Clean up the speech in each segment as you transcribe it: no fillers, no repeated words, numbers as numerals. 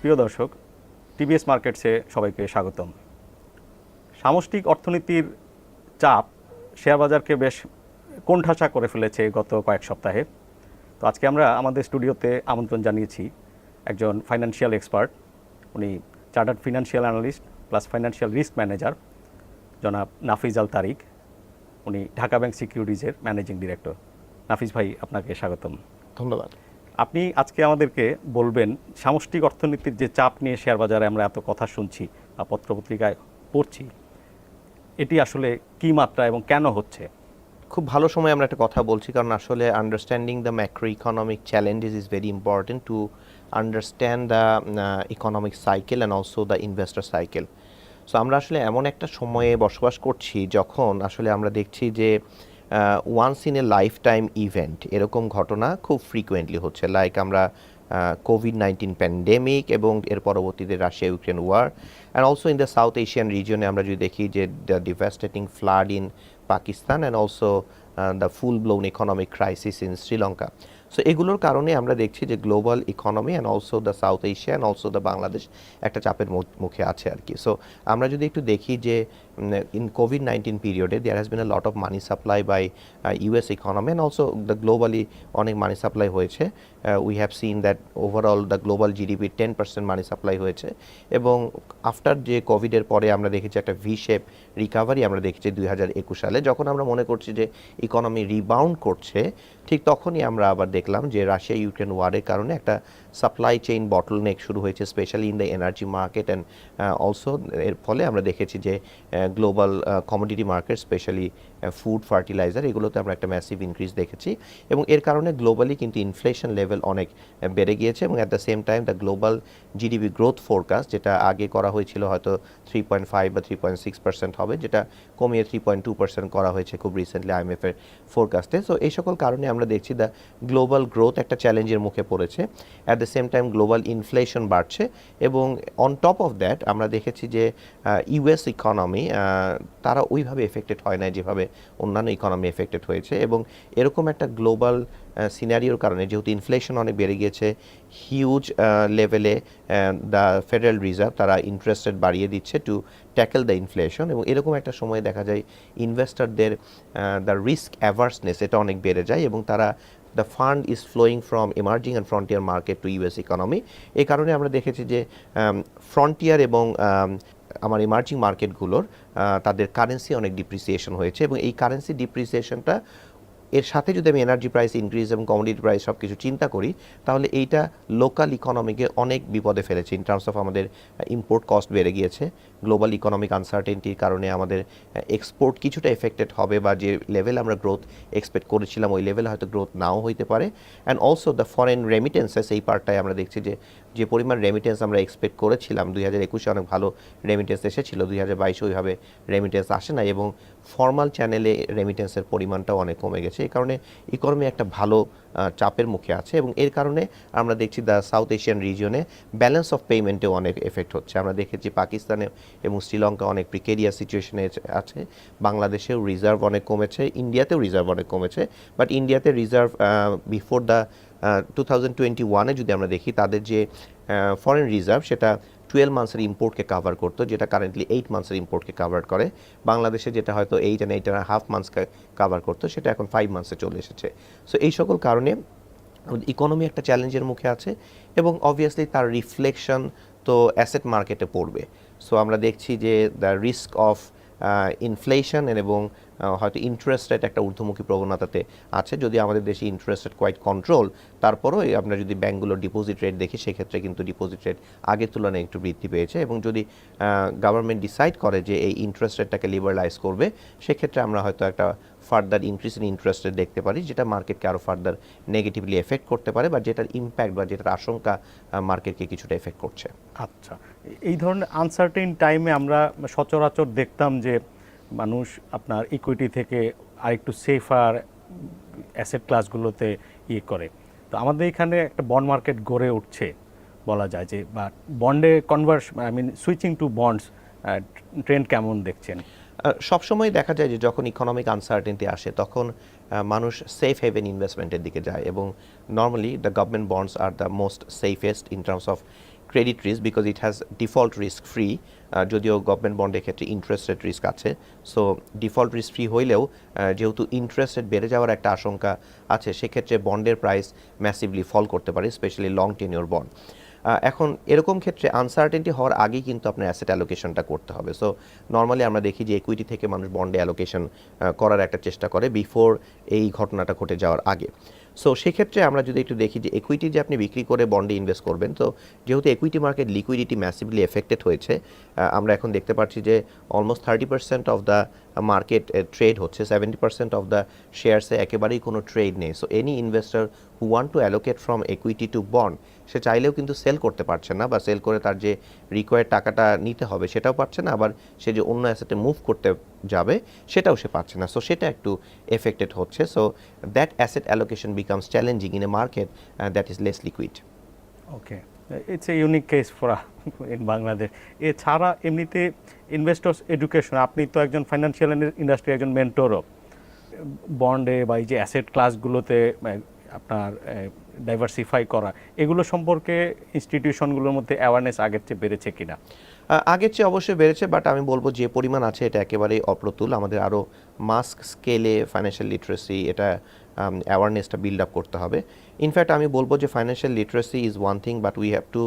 প্রিয় দর্শক, টিবিএস মার্কেটসে সবাইকে স্বাগতম। সামষ্টিক অর্থনীতির চাপ শেয়ার বাজারকে বেশ কোণঠাসা করে ফেলেছে গত কয়েক সপ্তাহে। তো আজকে আমরা আমাদের স্টুডিওতে আমন্ত্রণ জানিয়েছি একজন ফাইন্যান্সিয়াল এক্সপার্ট। উনি chartered financial analyst plus financial risk manager, জনাব নাফিজ আল তারিক। উনি ঢাকা ব্যাংক সিকিউরিটিজের ম্যানেজিং ডিরেক্টর। নাফিজ ভাই, আপনাকে স্বাগতম। ধন্যবাদ। আপনি আজকে আমাদেরকে বলবেন সামষ্টিক অর্থনীতির যে চাপ নিয়ে শেয়ার বাজারে আমরা এত কথা শুনছি বা পত্রপত্রিকায় পড়ছি, এটি আসলে কী মাত্রা এবং কেন হচ্ছে? খুব ভালো সময় আমরা একটা কথা বলছি, কারণ আসলে understanding the macroeconomic challenges is very important to understand the economic cycle and also the investor cycle. So আমরা আসলে এমন একটা সময়ে বসবাস করছি যখন আসলে আমরা দেখছি যে once in a lifetime event এরকম ঘটনা খুব ফ্রিকুয়েন্টলি হচ্ছে। লাইক আমরা কোভিড-19 প্যান্ডেমিক এবং এর পরবর্তীতে Russia Ukraine war, and also in the south Asian রিজিয়নে আমরা যদি দেখি যে the devastating flood in Pakistan and also the full blown economic crisis in Sri Lanka. So এগুলোর কারণে আমরা দেখছি যে global economy and also the south Asia and also the Bangladesh একটা চাপের মুখে আছে আর কি। সো আমরা যদি একটু দেখি যে ইন কোভিড-19 পিরিয়ডে there has been a lot of money supply by US economy and also the globally অনেক মানি সাপ্লাই হয়েছে। We have seen that overall the global জিডিপির 10% মানি সাপ্লাই হয়েছে, এবং আফটার যে কোভিডের পরে আমরা দেখেছি একটা ভি শেপ রিকাভারি আমরা দেখেছি 2021 সালে। যখন আমরা মনে করছি যে ইকোনমি রিবাউন্ড করছে, ঠিক তখনই আমরা আবার দেখলাম যে রাশিয়া ইউক্রেন ওয়ারের কারণে একটা সাপ্লাই চেইন বটলনেক শুরু হয়েছে, specially in the energy market, and also এর ফলে আমরা দেখেছি যে global commodity market, specially food, fertiliser, এগুলোতে আমরা একটা ম্যাসিভ ইনক্রিজ দেখেছি, এবং এর কারণে গ্লোবালি কিন্তু ইনফ্লেশন লেভেল অনেক বেড়ে গিয়েছে। এবং at the same time the global GDP growth forecast, যেটা আগে করা হয়েছিল হয়তো 3.5 বা 3.6% হবে, যেটা কমিয়ে 3.2% করা হয়েছে খুব রিসেন্টলি আইএমএফের ফোরকাস্টে। সো এই সকল কারণে আমরা দেখছি দ্য গ্লোবাল গ্রোথ একটা চ্যালেঞ্জের মুখে পড়েছে, at the same time global inflation বাড়ছে, এবং অন টপ অফ দ্যাট আমরা দেখেছি যে ইউএস ইকোনমি তারা ওইভাবে এফেক্টেড হয় না যেভাবে অন্যান্য ইকোনমি এফেক্টেড হয়েছে। এবং এরকম একটা গ্লোবাল সিনারিওর কারণে যেহেতু ইনফ্লেশন অনেক বেড়ে গিয়েছে, হিউজ লেভেলে দ্য ফেডারেল রিজার্ভ তারা ইন্টারেস্ট রেট বাড়িয়ে দিচ্ছে টু ট্যাকেল দ্য ইনফ্লেশন, এবং এরকম একটা সময় দেখা যায় ইনভেস্টরদের দ্য রিস্ক অ্যাভার্সনেস এটা অনেক বেড়ে যায়, এবং তারা the fund is flowing from emerging and frontier market to US economy. এই কারণে আমরা দেখেছি যে ফ্রন্টিয়ার এবং আমার ইমার্জিং মার্কেটগুলোর তাদের কারেন্সি অনেক ডিপ্রিসিয়েশন হয়েছে, এবং এই কারেন্সি ডিপ্রিসিয়েশনটা এর সাথে যদি আমি এনার্জি প্রাইস ইনক্রিজ এবং কমোডিটি প্রাইস সব কিছু চিন্তা করি, তাহলে এইটা লোকাল ইকোনমিকে অনেক বিপদে ফেলেছে। ইন টার্মস অফ আমাদের ইম্পোর্ট কস্ট বেড়ে গিয়েছে, গ্লোবাল ইকোনমিক আনসার্টেনটির কারণে আমাদের এক্সপোর্ট কিছুটা এফেক্টেড হবে, বা যে লেভেল আমরা গ্রোথ এক্সপেক্ট করেছিলাম ওই লেভেলে হয়তো গ্রোথ নাও হইতে পারে। অ্যান্ড অলসো দ্য ফরেন রেমিটেন্সেস, এই পার্টটায় আমরা দেখছি যে যে পরিমাণ রেমিটেন্স আমরা এক্সপেক্ট করেছিলাম 2021-এ অনেক ভালো রেমিটেন্স এসেছিল, 2022-এ ওইভাবে রেমিটেন্স আসে না, এবং ফর্মাল চ্যানেলে রেমিটেন্সের পরিমাণটাও অনেক কমে গেছে। এই কারণে ইকোনমি একটা ভালো চাপের মুখে আছে, এবং এর কারণে আমরা দেখছি দ্য সাউথ এশিয়ান রিজিয়নে ব্যালেন্স অফ পেমেন্টেও অনেক এফেক্ট হচ্ছে। আমরা দেখেছি পাকিস্তানে এবং শ্রীলঙ্কা অনেক প্রিকেরিয়াস সিচুয়েশনে আছে, বাংলাদেশেও রিজার্ভ অনেক কমেছে, ইন্ডিয়াতেও রিজার্ভ অনেক কমেছে। বাট ইন্ডিয়াতে রিজার্ভ বিফোর দ্য 2021-এ যদি আমরা দেখি তাদের যে ফরেন রিজার্ভ সেটা 12 মান্থসের ইম্পোর্টকে কাভার করতো, যেটা কারেন্টলি 8 মান্থসের ইম্পোর্টকে কাভার করে। বাংলাদেশে যেটা হয়তো 8.5 মান্থসকে কাভার করতো, সেটা এখন 5 মান্থসে চলে এসেছে। সো এই সকল কারণে ইকোনমি একটা চ্যালেঞ্জের মুখে আছে, এবং অবভিয়াসলি তার রিফ্লেকশন তো অ্যাসেট মার্কেটে পড়বে। সো আমরা দেখছি যে দ্য রিস্ক অফ ইনফ্লেশন এবং হয়তো ইন্টারেস্ট রেট একটা ঊর্ধ্বমুখী প্রবণতাতে আছে। যদি আমাদের দেশে ইন্টারেস্ট রেট কোয়াইট কন্ট্রোল, তারপরও আমরা যদি ব্যাঙ্কগুলোর ডিপোজিট রেট দেখি, সেক্ষেত্রে কিন্তু ডিপোজিট রেট আগের তুলনায় একটু বৃদ্ধি পেয়েছে, এবং যদি গভর্নমেন্ট ডিসাইড করে যে এই ইন্টারেস্ট রেটটাকে লিবারালাইজ করবে, সেক্ষেত্রে আমরা হয়তো একটা further increase in interest rate দেখতে পারি, যেটা মার্কেটকে আরও ফার্দার নেগেটিভলি এফেক্ট করতে পারে, বা যেটার ইম্প্যাক্ট বা যেটার আশঙ্কা মার্কেটকে কিছুটা এফেক্ট করছে। আচ্ছা, এই ধরনের আনসার্টেন টাইমে আমরা সচরাচর দেখতাম যে মানুষ আপনার ইকুইটি থেকে আরেকটু সেফার অ্যাসেট ক্লাসগুলোতে করে। তো আমাদের এখানে একটা বন্ড মার্কেট গড়ে উঠছে বলা যায়, যে বা বন্ডে সুইচিং টু বন্ডস ট্রেন্ড কেমন দেখছেন? সবসময় দেখা যায় যে যখন ইকোনমিক আনসার্টেনটি আসে তখন মানুষ সেফ হেভেন ইনভেস্টমেন্টের দিকে যায়, এবং normally the government bonds are the most safest in terms of credit risk because it has default risk free, যদিও গভর্নমেন্ট বন্ডের ক্ষেত্রে ইন্টারেস্ট রেট রিস্ক আছে। সো ডিফল্ট রিস্ক ফ্রি হইলেও যেহেতু ইন্টারেস্ট রেট বেড়ে যাওয়ার একটা আশঙ্কা আছে, সেক্ষেত্রে বন্ডের প্রাইস ম্যাসিভলি ফল করতে পারে, স্পেশালি লং টেনিওর বন্ড। এখন এরকম ক্ষেত্রে আনসার্টেনটি হওয়ার আগেই কিন্তু আপনার অ্যাসেট অ্যালোকেশনটা করতে হবে। সো নর্মালি আমরা দেখি যে ইকুইটি থেকে মানুষ বন্ডে অ্যালোকেশন করার একটা চেষ্টা করে বিফোর এই ঘটনাটা ঘটে যাওয়ার আগে। সো সেক্ষেত্রে আমরা যদি একটু দেখি যে ইকুইটি যে আপনি বিক্রি করে বন্ডে ইনভেস্ট করবেন, তো যেহেতু equity market liquidity massively affected হয়েছে, আমরা এখন দেখতে পাচ্ছি যে almost 30% of the market trade হচ্ছে, 70% অফ দ্য শেয়ারসে একেবারেই কোনো ট্রেড নেই। So any investor who want to allocate from equity to bond, সে চাইলেও কিন্তু সেল করতে পারছে না, বা সেল করে তার যে রিকোয়ার্ড টাকাটা নিতে হবে সেটাও পাচ্ছে না, আবার সে যে অন্য অ্যাসেটে মুভ করতে যাবে সেটাও সে পাচ্ছে না। সো সেটা একটু এফেক্টেড হচ্ছে। So that asset allocation becomes challenging in a market that is less liquid. Okay, it's a unique case for in Bangladesh. এছাড়া এমনিতে ইনভেস্টর্স এডুকেশন, আপনি তো একজন ফাইন্যান্সিয়াল ইন্ডাস্ট্রি একজন মেন্টরও, বন্ডে বা এই যে অ্যাসেট ক্লাসগুলোতে আপনার ডাইভার্সিফাই করা, এগুলো সম্পর্কে ইনস্টিটিউশনগুলোর মধ্যে অ্যাওয়ারনেস আগের চেয়ে বেড়েছে কিনা? আগের চেয়ে অবশ্যই বেড়েছে, বাট আমি বলবো যে পরিমাণ আছে এটা একেবারেই অপ্রতুল। আমাদের আরও মাস্ক স্কেলে ফাইন্যান্সিয়াল লিটারেসি এটা অ্যাওয়ারনেসটা বিল্ড আপ করতে হবে। ইনফ্যাক্ট আমি বলবো যে financial literacy is one thing, but we have to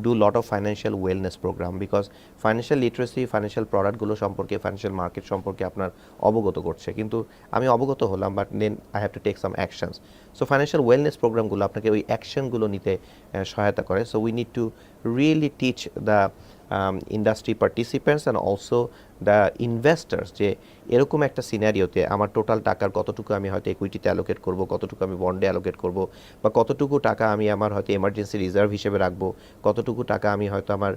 do lot of financial wellness program, because financial literacy financial প্রোডাক্টগুলো সম্পর্কে, ফাইন্যান্সিয়াল মার্কেট সম্পর্কে আপনার অবগত করছে, কিন্তু আমি অবগত হলাম, but then I have to take some actions. So financial wellness প্রোগ্রামগুলো আপনাকে ওই অ্যাকশনগুলো নিতে সহায়তা করে। So we need to really teach the industry participants and also the investors যে এরকম একটা সিনারিওতে আমার টোটাল টাকার কতটুকু আমি হয়তো ইকুইটিতে অ্যালোকেট করব, কতটুকু আমি বন্ডে অ্যালোকেট করব, বা কতটুকু টাকা আমি আমার হয়তো এমার্জেন্সি রিজার্ভ হিসেবে রাখবো, কতটুকু টাকা আমি হয়তো আমার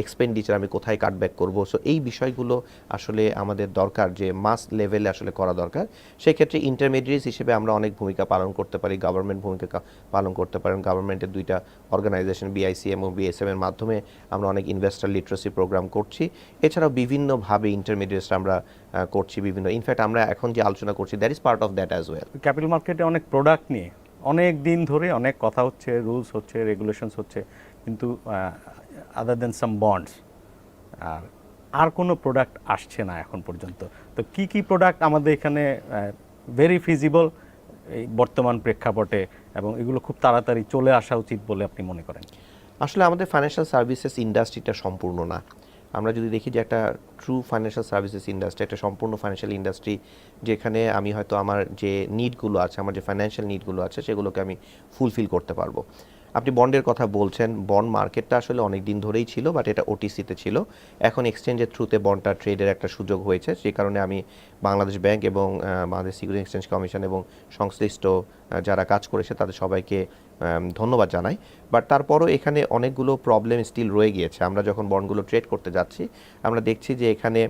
এক্সপেন্ডিচার আমি কোথায় কাটব্যাক করব। সো এই বিষয়গুলো আসলে আমাদের দরকার, যে মাস লেভেলে আসলে করা দরকার। সেক্ষেত্রে ইন্টারমিডিয়েটস হিসেবে আমরা অনেক ভূমিকা পালন করতে পারি, গভর্নমেন্ট ভূমিকা পালন করতে পারেন। গভর্নমেন্টের দুইটা অর্গানাইজেশন BICM ও BSM এর মাধ্যমে আমরা অনেক ইনভেস্টার লিটারেসি প্রোগ্রাম করছি। এছাড়াও বিভিন্নভাবে ইন্টারমিডিয়েটস আমরা করছি বিভিন্ন। ইনফ্যাক্ট আমরা এখন যে আলোচনা করছি that is part of that as well. Capital মার্কেটে অনেক প্রোডাক্ট নিয়ে অনেক দিন ধরে অনেক কথা হচ্ছে, রুলস হচ্ছে, রেগুলেশনস হচ্ছে, কিন্তু আদার দেন সাম বন্ডস আর কোনো প্রোডাক্ট আসছে না এখন পর্যন্ত। তো কি কি প্রোডাক্ট আমাদের এখানে ভেরি ফিজিবল এই বর্তমান প্রেক্ষাপটে, এবং এগুলো খুব তাড়াতাড়ি চলে আসা উচিত বলে আপনি মনে করেন? আসলে আমাদের ফাইন্যান্সিয়াল সার্ভিসেস ইন্ডাস্ট্রিটা সম্পূর্ণ না। আমরা যদি দেখি যে একটা ট্রু ফাইন্যান্সিয়াল সার্ভিসেস ইন্ডাস্ট্রি, একটা সম্পূর্ণ ফাইন্যান্সিয়াল ইন্ডাস্ট্রি, যেখানে আমি হয়তো আমার যে নিডগুলো আছে, আমার যে ফাইন্যান্সিয়াল নিডগুলো আছে, সেগুলোকে আমি ফুলফিল করতে পারবো। আপনি বন্ডের কথা বলছেন, বন্ড মার্কেটটা আসলে অনেক দিন ধরেই ছিল, বাট এটা ওটিসিতে ছিল। এখন এক্সচেঞ্জের থ্রুতে বন্ডটা ট্রেডের একটা সুযোগ হয়েছে, যে কারণে আমি বাংলাদেশ ব্যাংক এবং বাংলাদেশ সিকিউরিটি এক্সচেঞ্জ কমিশন এবং সংশ্লিষ্ট যারা কাজ করেছে তাদের সবাইকে ধন্যবাদ জানাই। বাট তারপরও এখানে অনেকগুলো প্রবলেম স্টিল রয়ে গিয়েছে। আমরা যখন বন্ডগুলো ট্রেড করতে যাচ্ছি, আমরা দেখছি যে এখানে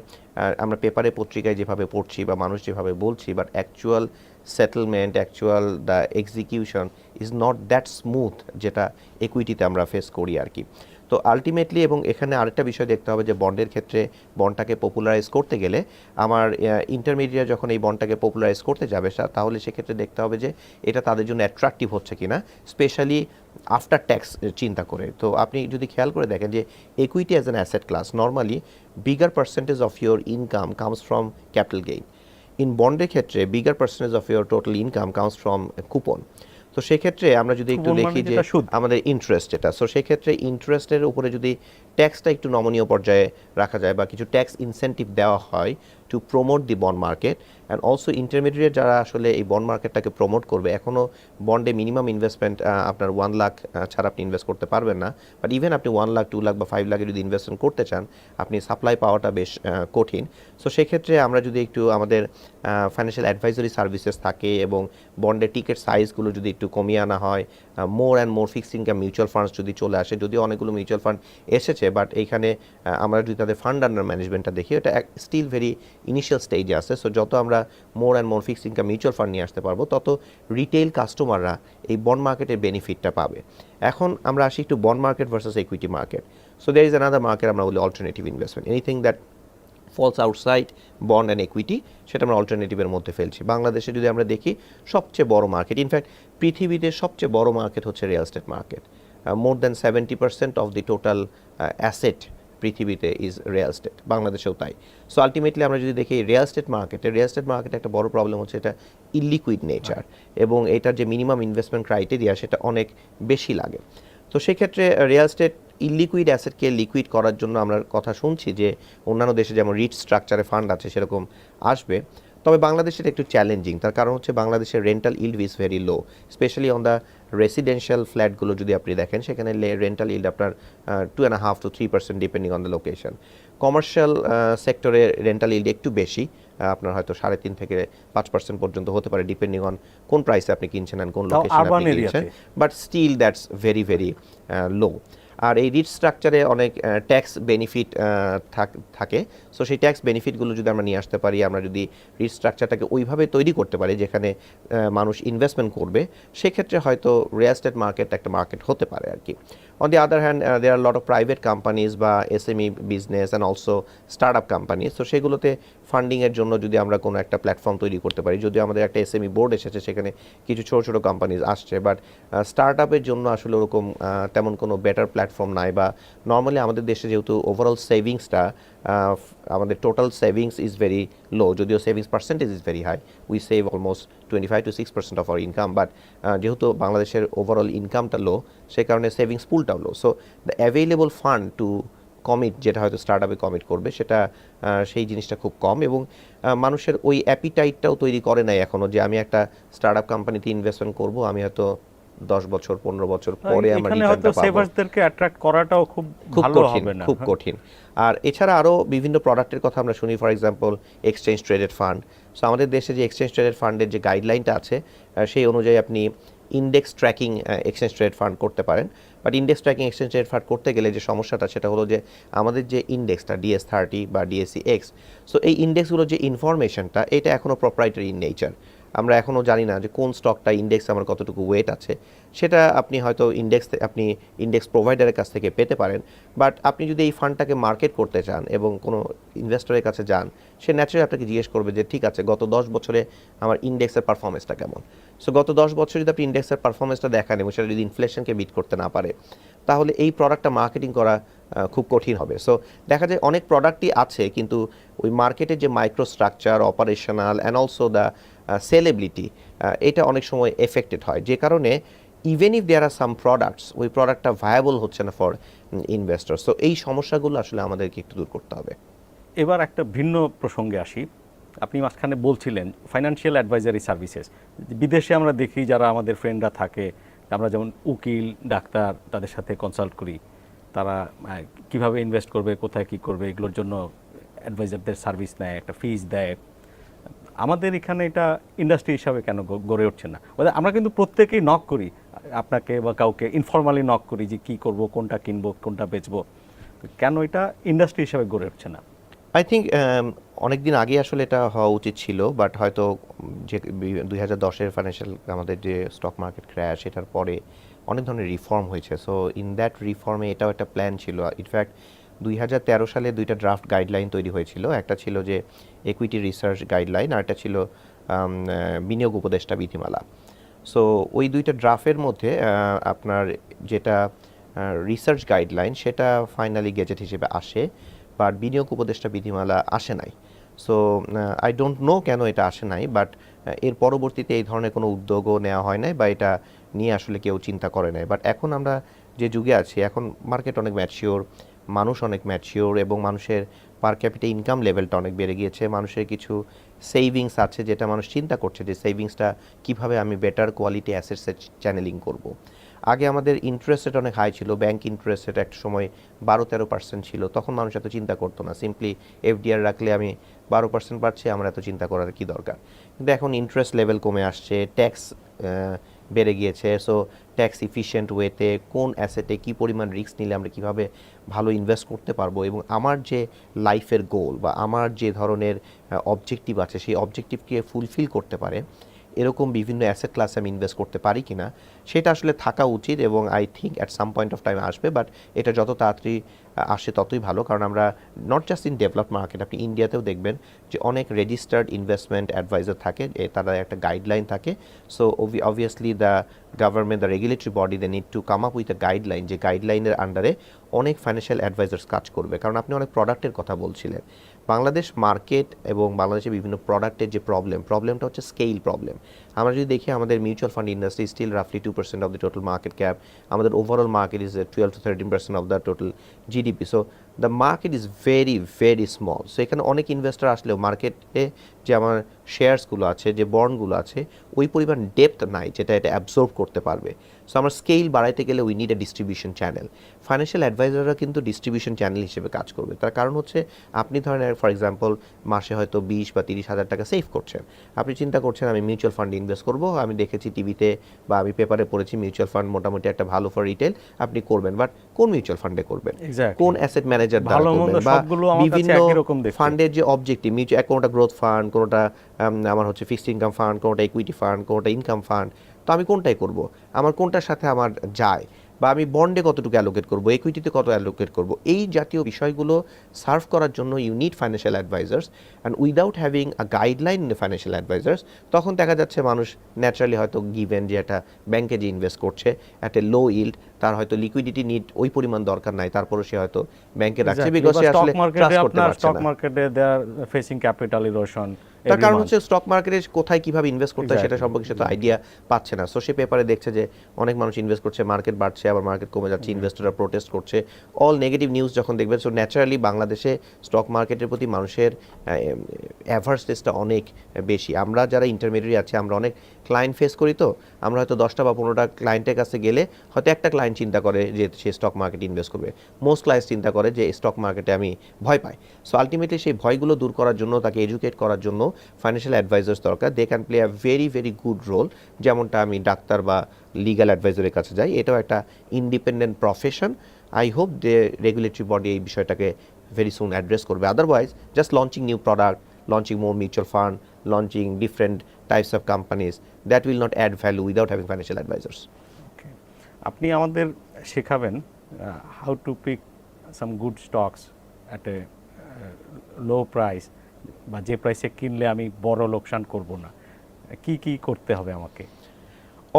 আমরা পেপারে পত্রিকায় যেভাবে পড়ছি বা মানুষ যেভাবে বলছি, but actual settlement, actual the execution is not that smooth, যেটা ইকুইটিতে আমরা ফেস করি আর কি। তো আলটিমেটলি, এবং এখানে আরেকটা বিষয় দেখতে হবে যে বন্ডের ক্ষেত্রে বন্ডটাকে পপুলারাইজ করতে গেলে আমার ইন্টারমিডিয়েট যখন এই বন্ডটাকে পপুলারাইজ করতে যাবে, তাহলে সেক্ষেত্রে দেখতে হবে যে এটা তাদের জন্য অ্যাট্রাকটিভ হচ্ছে কিনা, স্পেশালি আফটার ট্যাক্স চিন্তা করে। তো আপনি যদি খেয়াল করে দেখেন যে equity as an asset class, normally bigger percentage of your income comes from capital gain. In বন্ডের ক্ষেত্রে bigger percentage of your total income comes from coupon. তো সেক্ষেত্রে আমরা যদি একটু দেখি যে আমাদের ইন্টারেস্ট যেটা, সো সেক্ষেত্রে ইন্টারেস্টের উপরে যদি ট্যাক্সটা একটু নমনীয় পর্যায়ে রাখা যায় বা কিছু ট্যাক্স ইনসেন্টিভ দেওয়া হয় to promote the bond market, and also intermediate যারা আসলে এই বন্ড মার্কেটটাকে প্রমোট করবে, এখনও বন্ডে মিনিমাম ইনভেস্টমেন্ট আপনার 1 লাখ ছাড়া আপনি ইনভেস্ট করতে পারবেন না, বাট ইভেন আপনি 1 লাখ 2 লাখ বা 5 লাখে যদি ইনভেস্টমেন্ট করতে চান, আপনি সাপ্লাই পাওয়াটা বেশ কঠিন। সো সেক্ষেত্রে আমরা যদি একটু আমাদের ফাইন্যান্সিয়াল অ্যাডভাইজারি সার্ভিসেস থাকে এবং বন্ডের টিকিট সাইজগুলো যদি একটু কমিয়ে আনা হয়, more and more fixed income mutual funds যদি চলে আসে, যদিও অনেকগুলো মিউচুয়াল ফান্ড এসেছে, বাট এইখানে আমরা যদি তাদের ফান্ড আন্ডার ম্যানেজমেন্টটা দেখি, এটা স্টিল ভেরি ইনিশিয়াল স্টেজে আছে। সো যত আমরা more and more fixed income mutual fund নিয়ে আসতে পারবো, তত রিটেইল কাস্টমাররা এই বন্ড মার্কেটের বেনিফিটটা পাবে। এখন আমরা আসি একটু bond market versus equity market. So there is another market, আমরা বলি alternative investment. Anything that falls outside bond and equity, সেটা আমরা অল্টারনেটিভের মধ্যে ফেলছি। বাংলাদেশে যদি আমরা দেখি, সবচেয়ে বড় মার্কেট, ইনফ্যাক্ট পৃথিবীতে সবচেয়ে বড় মার্কেট হচ্ছে real estate market. More than 70% of the total asset পৃথিবীতে ইজ রিয়েল এস্টেট, বাংলাদেশেও তাই। সো আলটিমেটলি আমরা যদি দেখি রিয়েল এস্টেট মার্কেটে একটা বড় প্রবলেম হচ্ছে এটা ইলিকুইড নেচার, এবং এটার যে মিনিমাম ইনভেস্টমেন্ট ক্রাইটেরিয়া সেটা অনেক বেশি লাগে। তো সেক্ষেত্রে রিয়েল এস্টেট ইলিকুইড অ্যাসেটকে লিকুইড করার জন্য আমরা কথা শুনছি যে অন্যান্য দেশে যেমন রিট স্ট্রাকচারে ফান্ড আছে সেরকম আসবে, তবে বাংলাদেশের একটু চ্যালেঞ্জিং। তার কারণ হচ্ছে বাংলাদেশের rental yield is very low, specially on the residential ফ্ল্যাটগুলো যদি আপনি দেখেন সেখানে রেন্টাল ইল্ড আপনার 2.5 to 3% depending on the location. Commercial সেক্টরে রেন্টাল ইল্ড একটু বেশি, আপনার হয়তো 3.5 থেকে 5% পর্যন্ত হতে পারে ডিপেন্ডিং অন কোন প্রাইসে আপনি কিনছেন অ্যান্ড কোন লোকেশনে আপনি কিনছেন, but still that's very very low. আর এই রিট স্ট্রাকচারে অনেক ট্যাক্স বেনিফিট থাকে। সো সেই ট্যাক্স বেনিফিটগুলো যদি আমরা নিয়ে আসতে পারি, আমরা যদি রিট স্ট্রাকচারটাকে ওইভাবে তৈরি করতে পারি যেখানে মানুষ ইনভেস্টমেন্ট করবে, সেক্ষেত্রে হয়তো রিয়েল এস্টেট মার্কেট একটা মার্কেট হতে পারে আর কি। On the other hand there are lot of private companies বা SME business and also start up companies, তো সেগুলোতে ফান্ডিংয়ের জন্য যদি আমরা কোনো একটা প্ল্যাটফর্ম তৈরি করতে পারি, যদিও আমাদের একটা এসএমই বোর্ড এসেছে, সেখানে কিছু ছোটো ছোটো কোম্পানিজ আসছে, বাট স্টার্ট আপের জন্য আসলে ওরকম তেমন কোনো বেটার প্ল্যাটফর্ম নাই। বা নর্মালি আমাদের দেশে যেহেতু ওভারঅল সেভিংসটা, আমাদের total savings is very low, যদিও savings percentage is very high, we save almost 25 to 6% of our income, but যেহেতু বাংলাদেশের ওভারঅল ইনকামটা লো, সে কারণে সেভিংস পুলটাও লো। So the available fund to commit, যেটা হয়তো স্টার্ট আপে কমিট করবে, সেটা সেই জিনিসটা খুব কম, এবং মানুষের ওই অ্যাপিটাইটটাও তৈরি করে নাই এখনও যে আমি একটা স্টার্ট আপ কোম্পানিতে ইনভেস্টমেন্ট করব, আমি হয়তো 10 বছর 15 বছর পরে আমার রিটার্নটা পাবো। সেভার্সদেরকে অ্যাট্রাক্ট করাটাও খুব ভালো হবে না, খুব কঠিন। আর এছাড়া আরও বিভিন্ন প্রোডাক্টের কথা আমরা শুনি, for example exchange traded fund. So আমাদের দেশে যে এক্সচেঞ্জ ট্রেডেড ফান্ডের যে গাইডলাইনটা আছে, সেই অনুযায়ী আপনি index tracking exchange trade fund করতে পারেন, but index tracking exchange trade fund করতে গেলে যে সমস্যাটা সেটা হলো যে আমাদের যে ইন্ডেক্সটা DS30 বা DSE-X, সো এই ইন্ডেক্সগুলোর যে ইনফরমেশনটা এটা এখনও প্রপ্রাইটারি ইন নেচার। আমরা এখনও জানি না যে কোন স্টকটা ইন্ডেক্স আমার কতটুকু ওয়েট আছে, সেটা আপনি হয়তো ইন্ডেক্স প্রোভাইডারের কাছ থেকে পেতে পারেন, বাট আপনি যদি এই ফান্ডটাকে মার্কেট করতে চান এবং কোনো ইনভেস্টরের কাছে যান, সে ন্যাচারালি আপনাকে জিজ্ঞেস করবে যে ঠিক আছে গত 10 বছরে আমার ইন্ডেক্সের পারফরমেন্সটা কেমন। সো গত 10 বছর যদি আপনি ইন্ডেক্সের পারফরমেন্সটা দেখান এবং সেটা যদি ইনফ্লেশনকে বিট করতে না পারে, তাহলে এই প্রোডাক্টটা মার্কেটিং করা খুব কঠিন হবে। সো দেখা যায় অনেক প্রোডাক্টই আছে, কিন্তু ওই মার্কেটের যে micro structure, operational and also the saleability, এটা অনেক সময় এফেক্টেড হয়, যে কারণে even if there are some products, ওই প্রোডাক্টটা ভায়াবল হচ্ছে না ফর ইনভেস্টর। সো এই সমস্যাগুলো আসলে আমাদেরকে একটু দূর করতে হবে। এবার একটা ভিন্ন প্রসঙ্গে আসি। আপনি মাঝখানে বলছিলেন ফাইন্যান্সিয়াল অ্যাডভাইজারি সার্ভিসেস, বিদেশে আমরা দেখি যারা আমাদের ফ্রেন্ডরা থাকে, আমরা যেমন উকিল, ডাক্তার, তাদের সাথে কনসাল্ট করি, তারা কিভাবে ইনভেস্ট করবে, কোথায় কি করবে, এগুলোর জন্য অ্যাডভাইজারদের সার্ভিস নেয়, একটা ফিজ দেয়। আমাদের এখানে এটা ইন্ডাস্ট্রি হিসাবে কেন গড়ে উঠছে না? আমরা কিন্তু প্রত্যেকেই নক করি, আপনাকে বা কাউকে ইনফর্মালি নক করি যে কী করব, কোনটা কিনবো, কোনটা বেচবো, কেন এটা ইন্ডাস্ট্রি হিসাবে গড়ে উঠছে না? আই থিঙ্ক অনেক দিন আগে আসলে এটা হওয়া উচিত ছিল, বাট হয়তো যে 2010-এর ফাইন্যান্সিয়াল আমাদের যে স্টক মার্কেট ক্র্যাশ, এটার পরে অনেক ধরনের রিফর্ম হয়েছে। সো ইন দ্যাট রিফর্মে এটাও একটা প্ল্যান ছিল। ইনফ্যাক্ট 2013 সালে দুইটা ড্রাফট গাইডলাইন তৈরি হয়েছিল, একটা ছিল যে ইকুইটি রিসার্চ গাইডলাইন, আর একটা ছিল বিনিয়োগ উপদেষ্টা বিধিমালা। সো ওই দুইটা ড্রাফটের মধ্যে আপনার যেটা রিসার্চ গাইডলাইন সেটা ফাইনালি গেজেট হিসেবে আসে, বাট বিনিয়োগ উপদেষ্টা বিধিমালা আসে নাই। সো আই ডোন্ট নো কেন এটা আসে নাই, বাট এর পরবর্তীতে এই ধরনের কোনো উদ্যোগও নেওয়া হয় নাই বা এটা নিয়ে আসলে কেউ চিন্তা করে নাই। বাট এখন আমরা যে যুগে আছি, এখন মার্কেট অনেক ম্যাচিওর, মানুষ অনেক ম্যাচিওর, এবং মানুষের পার ক্যাপিটা ইনকাম লেভেলটা অনেক বেড়ে গিয়েছে। মানুষের কিছু সেভিংস আছে যেটা মানুষ চিন্তা করছে যে সেভিংসটা কীভাবে আমি বেটার কোয়ালিটি অ্যাসেটসে চ্যানেলিং করব। আগে আমাদের ইন্টারেস্ট রেট অনেক হাই ছিল, ব্যাংক ইন্টারেস্ট রেট একটা সময় 12-13% ছিল, তখন মানুষ এত চিন্তা করতো না, সিম্পলি এফডিআর রাখলে আমি 12% পাচ্ছি, আমার এত চিন্তা করার কি দরকার। কিন্তু এখন ইন্টারেস্ট লেভেল কমে আসছে, ট্যাক্স বেড়ে গিয়েছে। সো ট্যাক্স ইফিশিয়েন্ট ওয়েতে কোন অ্যাসেটে কী পরিমাণ রিস্ক নিলে আমরা কীভাবে ভালো ইনভেস্ট করতে পারবো, এবং আমার যে লাইফের গোল বা আমার যে ধরনের অবজেক্টিভ আছে সেই অবজেক্টিভকে ফুলফিল করতে পারে, এরকম বিভিন্ন অ্যাসেট ক্লাসে আমি ইনভেস্ট করতে পারি কিনা, সেটা আসলে থাকা উচিত এবং I think at some point of time আসবে। বাট এটা যত তাড়াতাড়ি আসে ততই ভালো, কারণ আমরা not just in developed market, আপনি ইন্ডিয়াতেও দেখবেন যে অনেক রেজিস্টার্ড ইনভেস্টমেন্ট অ্যাডভাইজার থাকে, তারা একটা গাইডলাইন থাকে। So obviously the government, the regulatory body, they need to come up with a guideline, যে গাইডলাইনের আন্ডারে অনেক ফাইন্যান্সিয়াল অ্যাডভাইজার্স কাজ করবে। কারণ আপনি অনেক প্রোডাক্টের কথা বলছিলেন, বাংলাদেশ মার্কেট এবং বাংলাদেশের বিভিন্ন প্রোডাক্টের যে প্রবলেমটা হচ্ছে স্কেল প্রবলেম। আমরা যদি দেখি আমাদের মিউচুয়াল ফান্ড ইন্ডাস্ট্রি স্টিল রাফলি 2% of the total market cap, আমাদের overall market is 12 to 13% of the total GDP. So the market is very very small. So এখানে অনেক ইনভেস্টর আসলেও মার্কেটে যে আমার শেয়ারসগুলো আছে, যে বন্ডগুলো আছে, ওই পরিমাণ ডেপথ নাই যেটা এটা অ্যাবজর্ব করতে পারবে। সো আমার স্কেল বাড়াইতে গেলে we need a distribution channel. Financial অ্যাডভাইজাররা কিন্তু ডিস্ট্রিবিউশন চ্যানেল হিসেবে কাজ করবে। তার কারণ হচ্ছে আপনি ধরেন ফর এক্সাম্পল মাসে হয়তো 20 বা 30 হাজার টাকা সেভ করছেন, আপনি চিন্তা করছেন আমি মিউচুয়াল ফান্ডে ইনভেস্ট করবো, আমি দেখেছি টিভিতে বা আমি পেপারে পড়েছি মিউচুয়াল ফান্ড মোটামুটি একটা ভালো ফর রিটেল, আপনি করবেন। বাট কোন মিউচুয়াল ফান্ডে করবেন, কোন অ্যাসেট ম্যানেজার দ্বারা করবেন, বা বিভিন্ন ফান্ডের যে অবজেক্টিভ, কোনোটা গ্রোথ ফান্ড, কোনোটা আমার হচ্ছে ফিক্সড ইনকাম ফান্ড, কোনোটা ইকুইটি ফান্ড, কোনোটা ইনকাম ফান্ড, তো আমি কোনটাই করব, আমার কোনটার সাথে আমার যায়, বা আমি বন্ডে কতটুকু অ্যালোকেট করব, ইকুইটিতে কত অ্যালোকেট করব, এই জাতীয় বিষয়গুলো সার্ভ করার জন্য you need financial advisors. And without having a guideline in the financial advisors, তখন দেখা যাচ্ছে মানুষ ন্যাচারালি হয়তো গিভেন যে একটা ব্যাংকে যে ইনভেস্ট করছে অ্যাট এ লো ইল্ড, তার হয়তো লিকুইডিটি নিড ওই পরিমাণ দরকার নাই, তারপরে সে হয়তো ব্যাংকে রাখছে বিকজ সে আসলে ট্রাস্ট করতে পারছে না। স্টক মার্কেটে দে আর ফেসিং ক্যাপিটাল ইরোশন। তার কারণ হচ্ছে স্টক মার্কেটে কোথায় কিভাবে ইনভেস্ট করতে হয় সেটা সম্পর্কে সে তো আইডিয়া পাচ্ছে না। সো সে পেপারে দেখছে যে অনেক মানুষ ইনভেস্ট করছে, মার্কেট বাড়ছে, আবার মার্কেট কমে যাচ্ছে, ইনভেস্টররা প্রোটেস্ট করছে, অল নেগেটিভ নিউজ যখন দেখবেন। সো ন্যাচারালি বাংলাদেশে স্টক মার্কেটের প্রতি মানুষের অ্যাভার্সনেসটা অনেক বেশি। আমরা যারা ইন্টারমিডিয়েট আছি, আমরা অনেক ক্লায়েন্ট ফেস করি, তো আমরা হয়তো 10টা বা 15টা ক্লায়েন্টের কাছে গেলে হয়তো একটা ক্লায়েন্ট চিন্তা করে যে সে স্টক মার্কেটে ইনভেস্ট করবে, মোস্ট ক্লায়েন্ট চিন্তা করে যে স্টক মার্কেটে আমি ভয় পাই। সো আলটিমেটলি সেই ভয়গুলো দূর করার জন্য, তাকে এডুকেট করার জন্য ফাইন্যান্সিয়াল অ্যাডভাইজার্স দরকার। They can play a very very good role. যেমনটা আমি ডাক্তার বা লিগ্যাল অ্যাডভাইজারের কাছে যাই, এটাও একটা ইন্ডিপেন্ডেন্ট প্রফেশন। আই হোপ যে রেগুলেটরি বডি এই বিষয়টাকে ভেরি সুন অ্যাড্রেস করবে। Otherwise just launching new product, launching more mutual fund, launching different types of companies, that will not add value without having financial advisors. Okay. আপনি আমাদের শেখাবেন how to pick some good stocks at a low price, বা যে প্রাইসে কিনলে আমি বড় লোকসান করব না, কি কি করতে হবে আমাকে?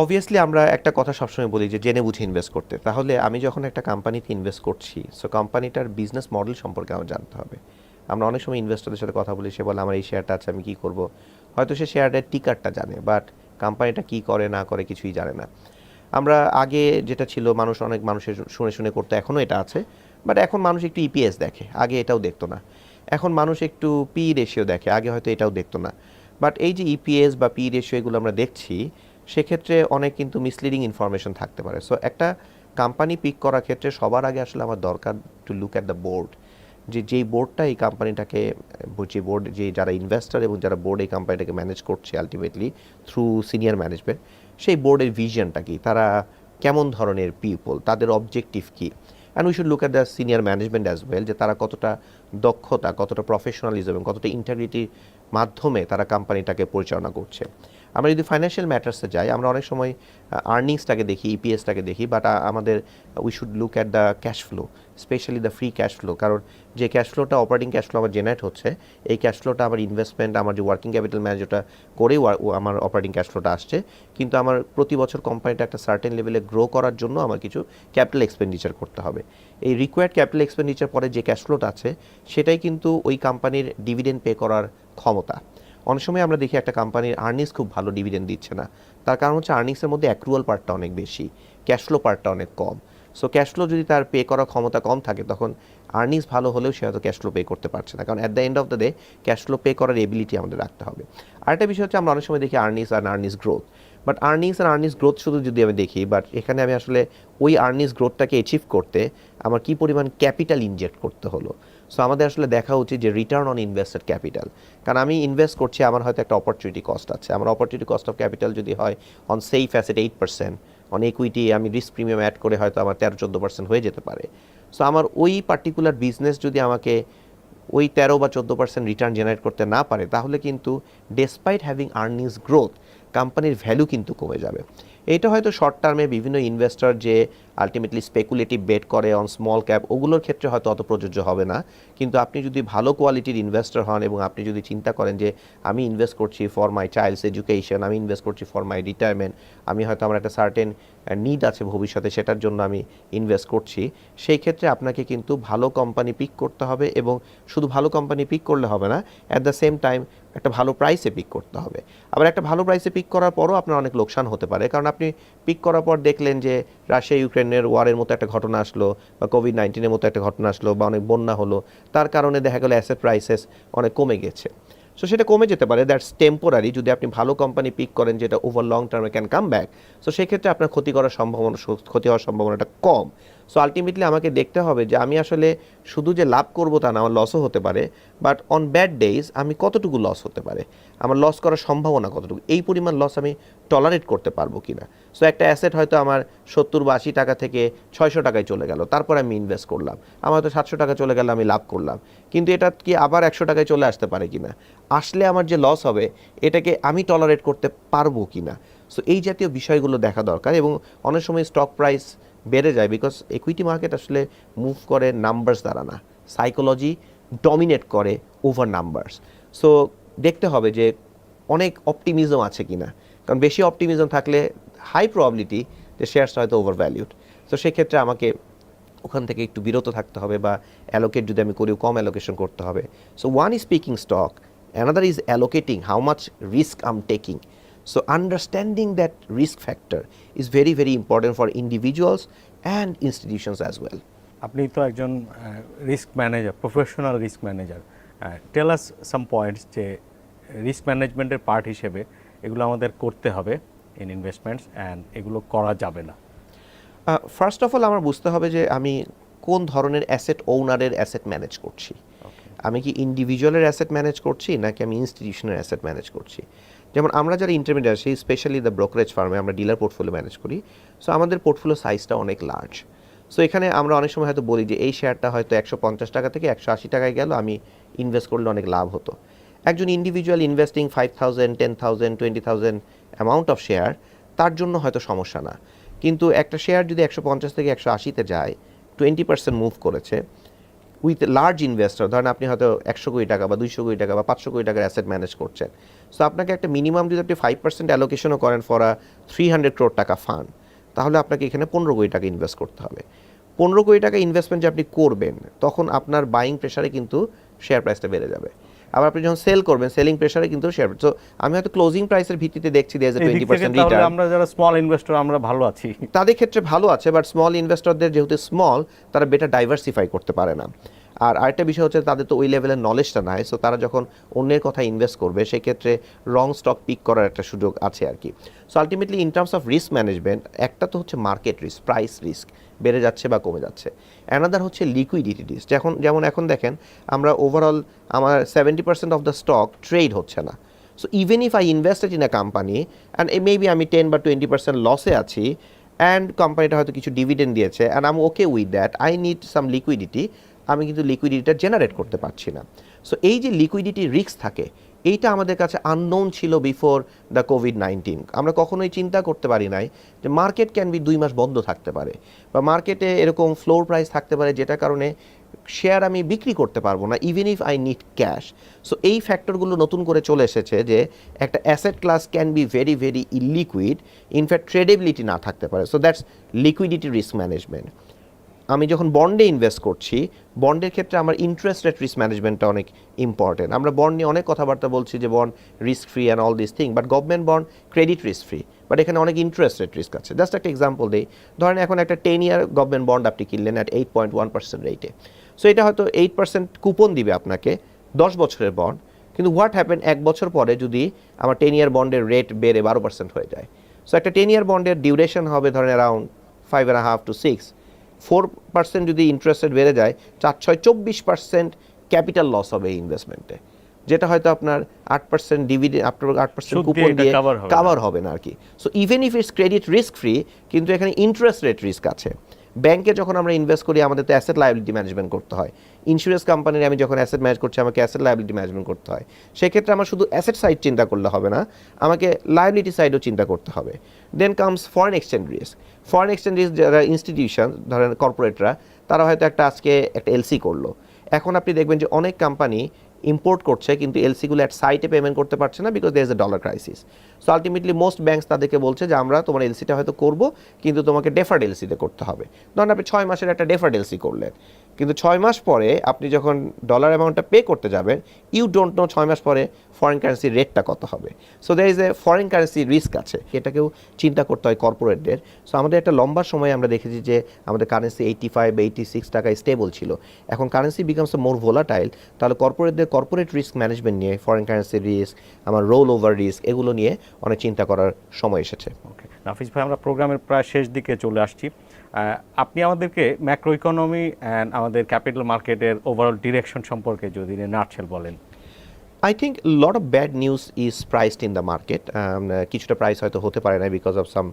অবভিয়াসলি আমরা একটা কথা সবসময় বলি যে জেনে বুঝে ইনভেস্ট করতে। তাহলে আমি যখন একটা কোম্পানিতে ইনভেস্ট করছি, সো কোম্পানিটার বিজনেস মডেল সম্পর্কে আমার জানতে হবে। আমরা অনেক সময় ইনভেস্টরদের সাথে কথা বলি, সে বলে আমার এই শেয়ারটা আছে, আমি কী করব। হয়তো সে শেয়ারটার টিকারটা জানে, বাট কোম্পানিটা কী করে না করে কিছুই জানে না। আমরা আগে যেটা ছিল, অনেক মানুষের শুনে শুনে করতে, এখনও এটা আছে, বাট এখন মানুষ একটু ইপিএস দেখে, আগে এটাও দেখতো না। এখন মানুষ একটু পি রেশিও দেখে, আগে হয়তো এটাও দেখতো না। বাট এই যে ইপিএস বা পি রেশিও এগুলো আমরা দেখছি, সেক্ষেত্রে অনেক কিন্তু মিসলিডিং ইনফরমেশন থাকতে পারে। সো একটা কোম্পানি পিক করার ক্ষেত্রে সবার আগে আসলে আমার দরকার to look at the board, যেই বোর্ডটা এই কোম্পানিটাকে, যে বোর্ড, যে যারা ইনভেস্টর এবং যারা বোর্ড এই কোম্পানিটাকে ম্যানেজ করছে আলটিমেটলি থ্রু সিনিয়র ম্যানেজমেন্ট, সেই বোর্ডের ভিশনটা কি, তারা কেমন ধরনের পিপল, তাদের অবজেক্টিভ কী। And we should look at the senior management as well, যে তারা কতটা দক্ষতা, কতটা প্রফেশনালিজম এবং কতটা ইন্টাগ্রিটির মাধ্যমে তারা কোম্পানিটাকে পরিচালনা করছে। আমরা যদি ফাইন্যান্সিয়াল ম্যাটার্সে যাই, আমরা অনেক সময় আর্নিংসটাকে দেখি, ইপিএসটাকে দেখি, বাট আমাদের we should look at the cash flow, specially the free cash flow. কারণ যে ক্যাশ ফ্লোটা, অপারেটিং ক্যাশ ফ্লো আমার জেনারেট হচ্ছে, এই ক্যাশ ফ্লোটা আমার ইনভেস্টমেন্ট, আমার যে ওয়ার্কিং ক্যাপিটাল ম্যানেজটা করেও আমার অপারেটিং ক্যাশ ফ্লোটা আসছে, কিন্তু আমার প্রতি বছর কোম্পানিটা একটা সার্টেন লেভেলে গ্রো করার জন্য আমার কিছু ক্যাপিটাল এক্সপেন্ডিচার করতে হবে। এই রিকোয়ার্ড ক্যাপিটাল এক্সপেন্ডিচার পরে যে ক্যাশ ফ্লোটা আছে, সেটাই কিন্তু ওই কোম্পানির ডিভিডেন্ড পে করার ক্ষমতা। অনেক সময় আমরা দেখি একটা কোম্পানির আর্নিংস খুব ভালো, ডিভিডেন্ড দিচ্ছে না, তার কারণ হচ্ছে আর্নিংসের মধ্যে অ্যাক্রুয়াল পার্টটা অনেক বেশি, ক্যাশ ফ্লো পার্টটা অনেক কম। সো ক্যাশ ফ্লো যদি তার পে করার ক্ষমতা কম থাকে, তখন আর্নিংস ভালো হলেও সে হয়তো ক্যাশ ফ্লো পে করতে পারছে না, কারণ at the end of the day cash flow pay করার এবিলিটি আমাদের রাখতে হবে। আরেকটা বিষয় হচ্ছে, আমরা অনেক সময় দেখি আর্নিংস আর earnings growth, but earnings growth শুধু যদি আমি দেখি, বাট এখানে আমি আসলে ওই আর্নিংস গ্রোথটাকে অ্যাচিভ করতে আমার কী পরিমাণ ক্যাপিটাল ইনজেক্ট করতে হলো। সো আমাদের আসলে দেখা উচিত যে রিটার্ন অন ইনভেস্টেড ক্যাপিটাল, কারণ আমি ইনভেস্ট করছি, আমার হয়তো একটা অপরচুনিটি কস্ট আছে, আমার অপরচুনিটি কস্ট অফ ক্যাপিটাল যদি হয় on safe asset 8%, on equity আমি রিস্ক প্রিমিয়াম অ্যাড করে হয়তো আমার 13-14% হয়ে যেতে পারে। সো আমার ওই পার্টিকুলার বিজনেস যদি আমাকে ওই 13 বা 14% রিটার্ন জেনারেট করতে না পারে, তাহলে কিন্তু ডেসপাইট হ্যাভিং আর্নিংস গ্রোথ, কোম্পানির ভ্যালু কিন্তু কমে যাবে। এইটা হয়তো শর্ট টার্মে বিভিন্ন ইনভেস্টর যে আলটিমেটলি স্পেকুলেটিভ বেট করে অন স্মল ক্যাপ, ওগুলোর ক্ষেত্রে হয়তো অত প্রযোজ্য হবে না। কিন্তু আপনি যদি ভালো কোয়ালিটির ইনভেস্টর হন এবং আপনি যদি চিন্তা করেন যে আমি ইনভেস্ট করছি ফর মাই চাইল্ডস এডুকেশন, আমি ইনভেস্ট করছি ফর মাই রিটায়ারমেন্ট, আমি হয়তো আমার একটা সার্টেন নিড আছে ভবিষ্যতে, সেটার জন্য আমি ইনভেস্ট করছি, সেই ক্ষেত্রে আপনাকে কিন্তু ভালো কোম্পানি পিক করতে হবে। এবং শুধু ভালো কোম্পানি পিক করলে হবে না, অ্যাট দ্য সেম টাইম একটা ভালো প্রাইসে পিক করতে হবে। আবার একটা ভালো প্রাইসে পিক করার পরও আপনার অনেক লোকসান হতে পারে, কারণ আপনি পিক করার পর দেখলেন যে রাশিয়া ইউক্রেনের ওয়ারের মতো একটা ঘটনা আসলো, বা কোভিড-19 মতো একটা ঘটনা আসলো, বা অনেক বন্যা হলো, তার কারণে দেখা গেল অ্যাসেট প্রাইসেস অনেক কমে গেছে। সো সেটা কমে যেতে পারে, দ্যাটস টেম্পোরারি। যদি আপনি ভালো কোম্পানি পিক করেন যেটা ওভার লং টার্মে ক্যান কাম ব্যাক, সো সেক্ষেত্রে আপনার ক্ষতি হওয়ার সম্ভাবনাটা কম। সো আলটিমেটলি আমাকে দেখতে হবে যে আমি আসলে শুধু যে লাভ করবো তা না, আমার লসও হতে পারে, বাট অন ব্যাড ডেজ আমি কতটুকু লস হতে পারে, আমার লস করার সম্ভাবনা কতটুকু, এই পরিমাণ লস আমি টলারেট করতে পারবো কিনা। সো একটা অ্যাসেট হয়তো আমার 70 বা 80 টাকা থেকে 600 টাকায় চলে গেল, তারপর আমি ইনভেস্ট করলাম, আমার হয়তো 700 টাকা চলে গেল, আমি লাভ করলাম, কিন্তু এটা কি আবার 100 টাকায় চলে আসতে পারে কিনা, আসলে আমার যে লস হবে এটাকে আমি টলারেট করতে পারবো কিনা। সো এই জাতীয় বিষয়গুলো দেখা দরকার। এবং অনেক সময় স্টক প্রাইস বেড়ে যায় বিকজ ইকুইটি মার্কেট আসলে মুভ করে নাম্বারস দ্বারা না, সাইকোলজি ডমিনেট করে ওভার নাম্বারস। সো দেখতে হবে যে অনেক অপটিমিজম আছে কিনা, কারণ বেশি অপটিমিজম থাকলে হাই প্রবাবিলিটি যে শেয়ারস হয়তো ওভার ভ্যালিউড। তো সেক্ষেত্রে আমাকে ওখান থেকে একটু বিরত থাকতে হবে, বা অ্যালোকেট যদি আমি করিও কম অ্যালোকেশন করতে হবে। So one is picking stock, another is allocating how much risk I am taking. So understanding that risk factor is very, very important for individuals and institutions as well. আপনি তো একজন risk manager, professional risk manager. Tell us some points যে risk ম্যানেজমেন্টের part হিসেবে এগুলো আমাদের করতে হবে ইন ইনভেস্টমেন্টস, অ্যান্ড এগুলো করা যাবে না। ফার্স্ট অফ অল আমার বুঝতে হবে যে আমি কোন ধরনের অ্যাসেট ওনারের অ্যাসেট ম্যানেজ করছি। আমি কি ইন্ডিভিজুয়ালের অ্যাসেট ম্যানেজ করছি নাকি আমি ইনস্টিটিউশনের অ্যাসেট ম্যানেজ করছি। যেমন আমরা যারা ইন্টারমিডিয়েট আছি, স্পেশালি দ্য ব্রোকারেজ ফার্মে আমরা ডিলার পোর্টফোলিও ম্যানেজ করি। সো আমাদের পোর্টফোলিও সাইজটা অনেক লার্জ। সো এখানে আমরা অনেক সময় হয়তো বলি যে এই শেয়ারটা হয়তো 150 টাকা থেকে 180 টাকায় গেল, আমি ইনভেস্ট করলে অনেক লাভ হতো। একজন individual investing 5,000, 10,000, 20,000 amount of share, তার জন্য হয়তো সমস্যা না। কিন্তু একটা শেয়ার যদি 150 থেকে 180-তে যায়, 20% মুভ করেছে, উইথ লার্জ ইনভেস্টর, ধরেন আপনি হয়তো 100 কোটি টাকা বা 200 কোটি টাকা বা 500 কোটি টাকার অ্যাসেট ম্যানেজ করছেন। সো আপনাকে একটা মিনিমাম যদি আপনি 5% অ্যালোকেশনও করেন ফর 300 crore টাকা ফান্ড, তাহলে আপনাকে এখানে 15 কোটি টাকা ইনভেস্ট করতে হবে। 15 কোটি টাকা ইনভেস্টমেন্ট যে আপনি করবেন, তখন আপনার বাইং প্রেশারে কিন্তু শেয়ার প্রাইসটা বেড়ে যাবে। আবার আপনি যখন সেল করবেন, সেলিং প্রেশারে কিন্তু শেয়ার। সো আমি হয়তো ক্লোজিং প্রাইসের ভিত্তিতে দেখছি যে 20% রিটার্ন, আমরা যারা স্মল ইনভেস্টর আমরা ভালো আছি, তাদের ক্ষেত্রে ভালো আছে। বাট স্মল ইনভেস্টরদের যেহেতু স্মল, তারা বেটার ডাইভার্সিফাই করতে পারে না। আর আরেকটা বিষয় হচ্ছে তাদের তো ওই লেভেলের নলেজটা নাই। সো তারা যখন অন্যের কথা ইনভেস্ট করবে, সেক্ষেত্রে রং স্টক পিক করার একটা সুযোগ আছে আর কি। So ultimately in terms of risk management, একটা তো হচ্ছে মার্কেট রিস্ক, প্রাইস রিস্ক বেড়ে যাচ্ছে বা কমে যাচ্ছে। অ্যানাদার হচ্ছে লিকুইডিটি রিস্ক। যেমন এখন দেখেন আমরা ওভারঅল আমার 70% অফ দ্য স্টক ট্রেড হচ্ছে না। So even if I invested in a company and maybe আমি 10 বা 20% লসে আছি, অ্যান্ড কোম্পানিটা হয়তো কিছু ডিভিডেন্ড দিয়েছে, and I am okay with that, I need some liquidity, আমি কিন্তু লিকুইডিটিটা জেনারেট করতে পারছি না। সো এই যে লিকুইডিটি রিস্ক থাকে, এইটা আমাদের কাছে আননোন ছিল বিফোর দ্য কোভিড-19। আমরা কখনোই চিন্তা করতে পারি নাই যে মার্কেট ক্যান বি 2 মাস বন্ধ থাকতে পারে, বা মার্কেটে এরকম ফ্লোর প্রাইস থাকতে পারে যেটার কারণে শেয়ার আমি বিক্রি করতে পারবো না, even if I need cash. So এই ফ্যাক্টরগুলো নতুন করে চলে এসেছে যে একটা asset class can be very very illiquid, in fact tradability না থাকতে পারে। So that's liquidity risk management. আমি যখন বন্ডে ইনভেস্ট করছি, বন্ডের ক্ষেত্রে আমার ইন্টারেস্ট রেট রিস্ক ম্যানেজমেন্টটা অনেক ইম্পর্টেন্ট। আমরা বন্ড নিয়ে অনেক কথাবার্তা বলছি যে bond risk free and all this thing, but government bond credit risk free, but এখানে অনেক ইন্টারেস্ট রেট রিস্ক আছে। জাস্ট একটা এক্সাম্পল দিই, ধরেন এখন একটা 10 ইয়ার গভর্নমেন্ট বন্ড আপনি কিনলেন অ্যাট 8.1% রেটে। সো এটা হয়তো 8% কুপন দিবে আপনাকে, 10 বছরের বন্ড। কিন্তু হোয়াট হ্যাপেন 1 বছর পরে যদি আমার 10 ইয়ার বন্ডের রেট বেড়ে 12% হয়ে যায়। সো একটা 10 ইয়ার বন্ডের ডিউরেশন হবে ধরেন অ্যারাউন্ড 5.5 to 6, 4% যদি ইন্টারেস্ট রেট বেড়ে যায়, 4-6-24% ক্যাপিটাল লস হবে এই ইনভেস্টমেন্টে, যেটা হয়তো আপনার 8% ডিভিডেন্ড, আপনার 8% কুপন দিয়ে কাভার হবে না আর কি। So even if it's credit risk free, কিন্তু এখানে ইন্টারেস্ট রেট রিস্ক আছে। ব্যাংকে যখন আমরা ইনভেস্ট করি আমাদের তো অ্যাসেট লায়াবিলিটি ম্যানেজমেন্ট করতে হয়। ইন্স্যুরেন্স কোম্পানির আমি যখন অ্যাসেট ম্যানেজ করছি আমাকে অ্যাসেট লায়াবিলিটি ম্যানেজমেন্ট করতে হয়। সেক্ষেত্রে আমার শুধু অ্যাসেট সাইড চিন্তা করলে হবে না, আমাকে লায়াবিলিটি সাইডও চিন্তা করতে হবে। Then comes foreign exchange risk. Foreign exchange risk যারা ইনস্টিটিউশন ধরেন কর্পোরেটরা, তারা হয়তো আজকে একটা এলসি করলো। এখন আপনি দেখবেন যে অনেক কোম্পানি ইম্পোর্ট করছে কিন্তু এলসিগুলো অ্যাট সাইটে পেমেন্ট করতে পারছে না, because there is a dollar crisis. So ultimately most banks তাদেরকে বলছে যে আমরা তোমার এলসিটা হয়তো করবো কিন্তু তোমাকে ডেফার্ড এলসিতে করতে হবে। ধরুন আপনি 6 মাসের একটা ডেফার্ড এলসি করলেন, কিন্তু 6 মাস পরে আপনি যখন ডলার অ্যামাউন্টটা পে করতে যাবেন, ইউ ডোন্ট নো 6 মাস পরে ফরেন কারেন্সির রেটটা কত হবে। So there is a foreign currency risk আছে, এটাকেও চিন্তা করতে হয় কর্পোরেটদের। সো আমাদের একটা লম্বা সময় আমরা দেখেছি যে আমাদের কারেন্সি 85-86 টাকায় স্টেবল ছিল। এখন কারেন্সি বিকামস মোর ভোলাটাইল, তাহলে কর্পোরেটদের কর্পোরেট রিস্ক ম্যানেজমেন্ট নিয়ে, ফরেন কারেন্সি রিস্ক, আমার রোল ওভার রিস্ক, এগুলো নিয়ে অনেক চিন্তা করার সময় এসেছে। ওকে নাফিস ভাই, আমরা প্রোগ্রামের প্রায় শেষ দিকে চলে আসছি। আপনি আমাদেরকে ম্যাক্রো ইকোনমি অ্যান্ড আমাদের ক্যাপিটাল মার্কেটের ওভারঅল ডিরেকশন সম্পর্কে যদি নাটশেল বলেন। I think a lot of bad news is priced in the market. কিছুটা প্রাইস হয়তো হতে পারে না because of some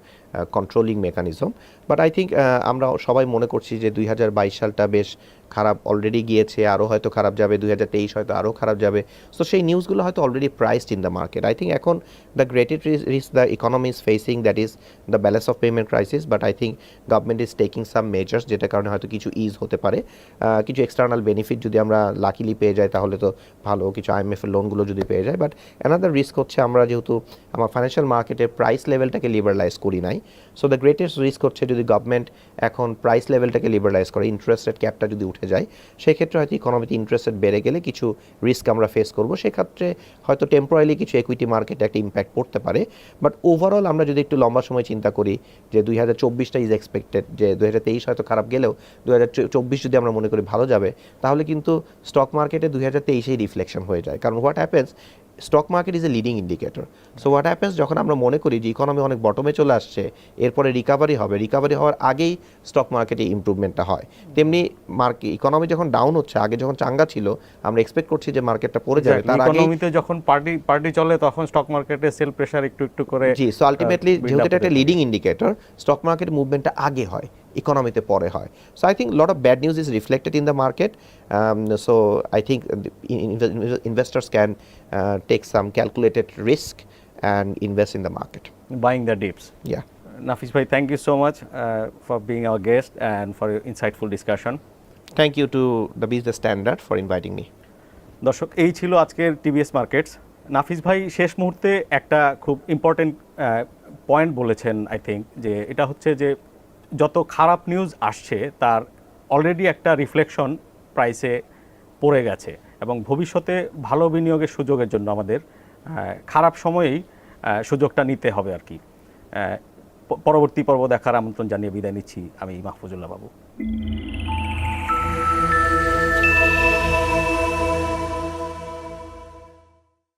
controlling mechanism, but I think আমরা সবাই মনে করছি যে 2022 সালটা বেশ খারাপ অলরেডি গিয়েছে, আরও হয়তো খারাপ যাবে, 2023 হয়তো আরও খারাপ যাবে। সো সেই নিউজগুলো হয়তো already priced in the market. I think এখন the greatest risk the economy is facing, that is the balance of payment crisis, but I think government is taking some measures, যেটার কারণে হয়তো কিছু ইজ হতে পারে। কিছু এক্সটার্নাল বেনিফিট যদি আমরা লাকিলি পেয়ে যাই তাহলে তো ভালো, কিছু IMF এর লোনগুলো যদি পেয়ে যায়। বাট অ্যানাদার রিস্ক হচ্ছে আমরা যেহেতু আমার ফাইন্যান্সিয়াল মার্কেটের প্রাইস লেভেলটাকে লিবারালাইজ করি নাই, সো দ্য গ্রেটেস্ট রিস্ক হচ্ছে যদি গভর্নমেন্ট এখন প্রাইস লেভেলটাকে লিবারালাইজ করে, ইন্টারেস্ট রেট ক্যাপটা যদি উঠে যায়, সেক্ষেত্রে হয়তো ইকোনমিতে ইন্টারেস্ট রেট বেড়ে গেলে কিছু রিস্ক আমরা ফেস করবো। সেক্ষেত্রে হয়তো টেম্পোরারি কিছু ইকুইটি মার্কেটে একটা ইম্প্যাক্ট পড়তে পারে। বাট ওভারঅল আমরা যদি একটু লম্বা সময় চিন্তা করি যে 2024টা ইজ এক্সপেক্টেড, যে 2023 হয়তো খারাপ গেলেও 2024 যদি আমরা মনে করি ভালো যাবে, তাহলে কিন্তু স্টক মার্কেটে 2023-এই রিফ্লেকশন হয়ে যায়। কারণ what happens, stock market is a leading indicator. So what happens, যখন আমরা মনে করি যে ইকোনমি অনেক বটমে চলে আসছে, এরপরে রিকাভারি হবে, রিকাভারি হওয়ার আগেই স্টক মার্কেটে ইমপ্রুভমেন্টটা হয়। তেমনি ইকোনমি যখন ডাউন হচ্ছে, আগে যখন চাঙ্গা ছিল, আমরা এক্সপেক্ট করছি যে মার্কেটটা পড়ে যাবে, তার আগে ইকোনমিতে যখন পার্টি চলে তখন স্টক মার্কেটে সেল প্রেসার একটু করে। জি, সো আলটিমেটলি যেহেতু এটা একটা লিডিং ইন্ডিকেটর, স্টক মার্কেট মুভমেন্টটা আগে হয়, ইকোনমিতে পরে হয়। So I think lot of bad news is reflected in the market. So I think investors can take some calculated risk and invest in the market. Buying the dips. Yeah. Nafis bhai, thank you so much for being our guest and for your insightful discussion. Thank you to the Business Standard for inviting me. দর্শক, এই ছিল আজকের TVS markets. নাফিস ভাই শেষ মুহূর্তে একটা খুব important point বলেছেন, আই থিঙ্ক, যে এটা হচ্ছে যে যত খারাপ নিউজ আসছে তার অলরেডি একটা রিফ্লেকশন প্রাইসে পড়ে গেছে, এবং ভবিষ্যতে ভালো বিনিয়োগের সুযোগের জন্য আমাদের খারাপ সময়েই সুযোগটা নিতে হবে আর কি। পরবর্তী পর্ব দেখার আমন্ত্রণ জানিয়ে বিদায় নিচ্ছি আমি মাহফুজুল্লাহ বাবু।